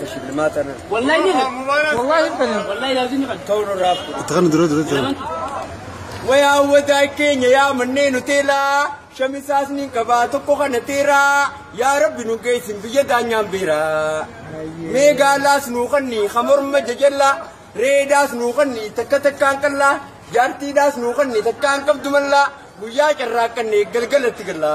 سشبلمات أنا والله لازم نقعد تورو راب تغني درود ويا ودا كينيا يا منينو تيلا شمساسني كباتو كوكا نتيرا يا ربي نوكيس بيدا نيامبيرا ميغالاس نوخني خمر مججلا ريداس نوخني تكتكان كلا جارتي داس نوخني تكان كبدملا ويا كراكني غلغلت غلا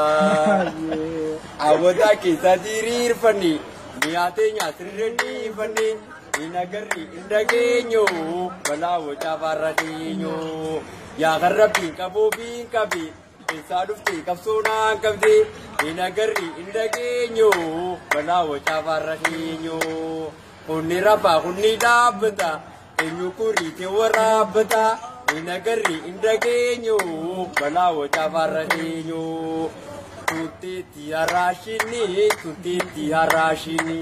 awada kita dirir fani niate nyasridi fani inagari indagenyo balawo chavaradiño ya garrabi kabi isadufti kapsuna kabdi inagari indagenyo balawo chavaradiño uniraba unidabta enyukuri tewarabta inagari indagenyo balawo chavaradiño tuti tiarashini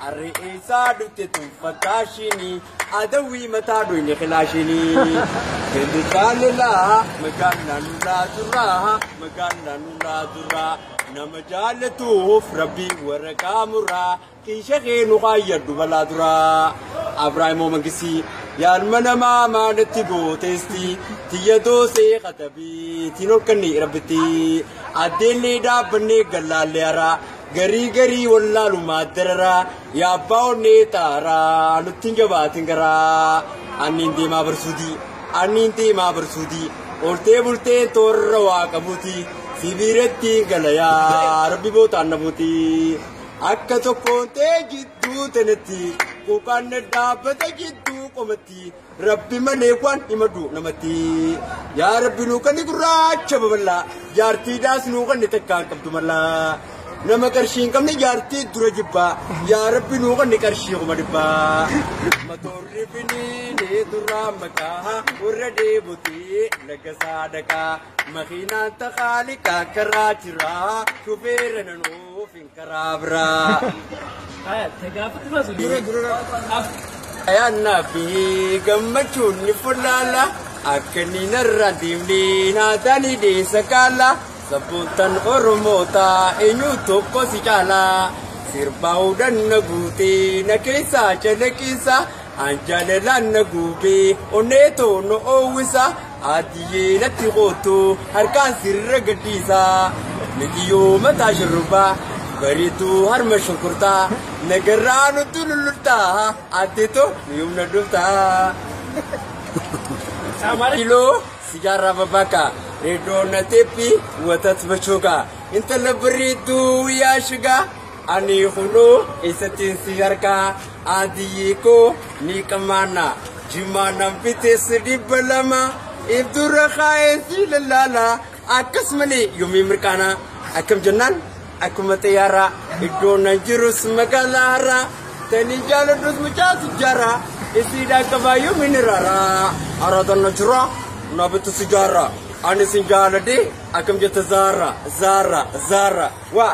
arre esa dutte tum fatashini adawi matadu ni khilashini hindu kalila magana nula dura namajalatu rabbi warakamura ki shekhu qayyadu baladura abrahimo mangisi yar manama manatigo testi tiyado se khatabi tinokani rabbiti adeli da bane galalera gari wallalu madrara ya baone tara nutinga batingara aninde ma barsudi orte bulte torwa kabuti sibiretti galaya rabbi bota nabuti akka tokkonte jiddu teneti kukan dabata jiddu komati rabbi mane kwan imadu namati ya rabbi nu kan guracha baballa jarti das nu kan takka kabdumalla nama karshin kamne jarti durajibba ya rabbi nu kan karshi kumadibba matorribini ne duramaka urade buti lagasadaka makhina takhalika karachira kuberananu finkarabra تقافت الرسول يا النبي قمتوني فلالا أكني نرديم لينا تاني دي سكالا سبوتان أرموتا إنو توكو سيكالا سيرباو دان نغوتي نكيسا چلكيسا أنجال لان نغوبي ونيتو نو أويسا آديي نتغوتو هركان سير رغتيسا نكيو متا شربا baritu har mashukurta nagaranu tululta atito yumna dulta kilo sigara babaka redo na tepi watat bachoka intala baritu ya shiga ani khuno isatin sigarka adiyiko ni kamana jimana pites di balama ibdura khaisi lalala akasmani yumi mirkana akam jannan akuma tayara idona jirus magalara tani jala dus mujatu jara isida kabayu minirara aradan najra nabitu sigara ani sinjala de akam jata zara wa